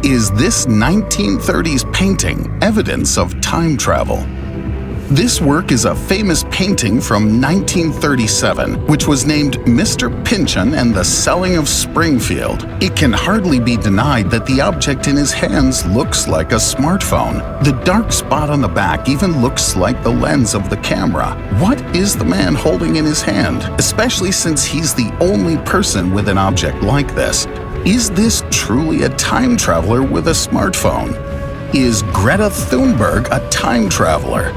Is this 1930s painting evidence of time travel? This work is a famous painting from 1937, which was named Mr. Pynchon and the Selling of Springfield. It can hardly be denied that the object in his hands looks like a smartphone. The dark spot on the back even looks like the lens of the camera. What is the man holding in his hand, especially since he's the only person with an object like this? Is this truly a time traveler with a smartphone? Is Greta Thunberg a time traveler?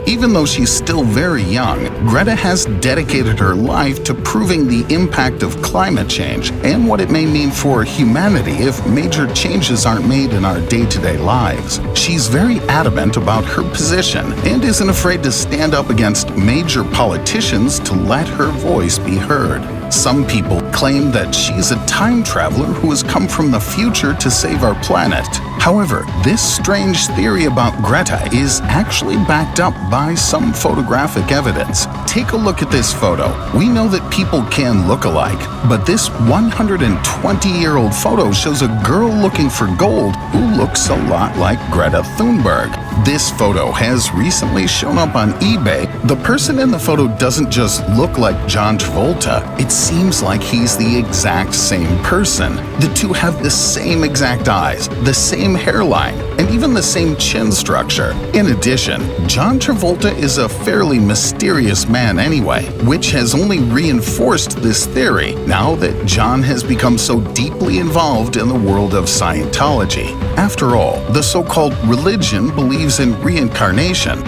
Even though she's still very young, Greta has dedicated her life to proving the impact of climate change and what it may mean for humanity if major changes aren't made in our day-to-day lives. She's very adamant about her position and isn't afraid to stand up against major politicians to let her voice be heard. Some people claim that she's a time traveler who has come from the future to save our planet. However, this strange theory about Greta is actually backed up by some photographic evidence. Take a look at this photo. We know that people can look alike, but this 120-year-old photo shows a girl looking for gold who looks a lot like Greta Thunberg. This photo has recently shown up on eBay. The person in the photo doesn't just look like John Travolta, it seems like he's the exact same person. The two have the same exact eyes, the same hairline, and even the same chin structure. In addition, John Travolta is a fairly mysterious man anyway, which has only reinforced this theory now that John has become so deeply involved in the world of Scientology. After all, the so-called religion believes in reincarnation.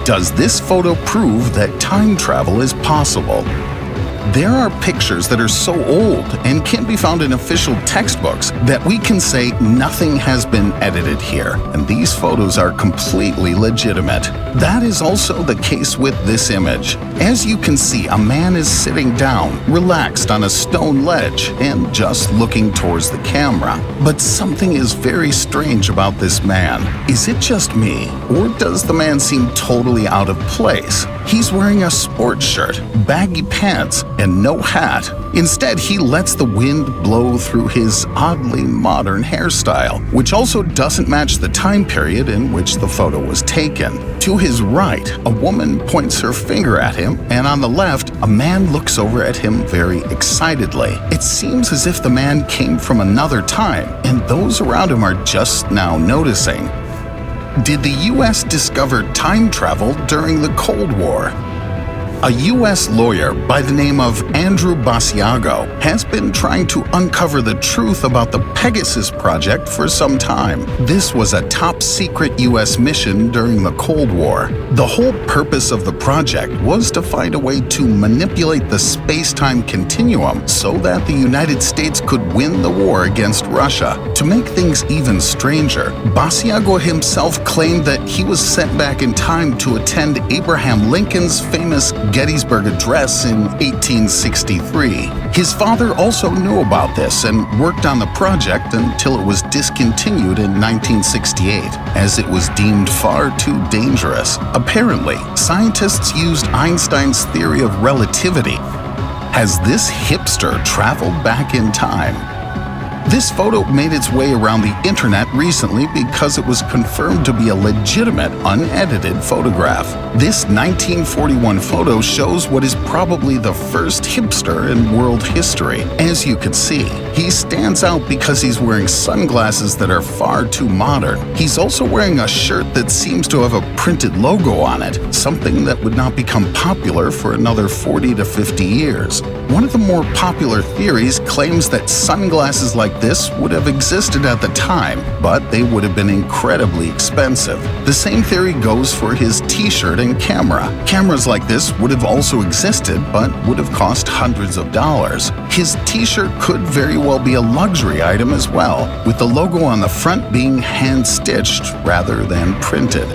Does this photo prove that time travel is possible? There are pictures that are so old and can't be found in official textbooks that we can say nothing has been edited here, and these photos are completely legitimate. That is also the case with this image. As you can see, a man is sitting down, relaxed on a stone ledge, and just looking towards the camera. But something is very strange about this man. Is it just me, or does the man seem totally out of place? He's wearing a sports shirt, baggy pants, and no hat. Instead, he lets the wind blow through his oddly modern hairstyle, which also doesn't match the time period in which the photo was taken. To his right, a woman points her finger at him, and on the left, a man looks over at him very excitedly. It seems as if the man came from another time, and those around him are just now noticing. Did the US discover time travel during the Cold War? A US lawyer by the name of Andrew Basiago has been trying to uncover the truth about the Pegasus project for some time. This was a top-secret US mission during the Cold War. The whole purpose of the project was to find a way to manipulate the space-time continuum so that the United States could win the war against Russia. To make things even stranger, Basiago himself claimed that he was sent back in time to attend Abraham Lincoln's famous Gettysburg Address in 1863. His father also knew about this and worked on the project until it was discontinued in 1968, as it was deemed far too dangerous. Apparently, scientists used Einstein's theory of relativity. Has this hipster traveled back in time? This photo made its way around the internet recently because it was confirmed to be a legitimate, unedited photograph. This 1941 photo shows what is probably the first hipster in world history. As you can see, he stands out because he's wearing sunglasses that are far too modern. He's also wearing a shirt that seems to have a printed logo on it, something that would not become popular for another 40 to 50 years. One of the more popular theories claims that sunglasses like this would have existed at the time, but they would have been incredibly expensive. The same theory goes for his t-shirt and camera. Cameras like this would have also existed, but would have cost hundreds of dollars. His t-shirt could very well be a luxury item as well, with the logo on the front being hand-stitched rather than printed.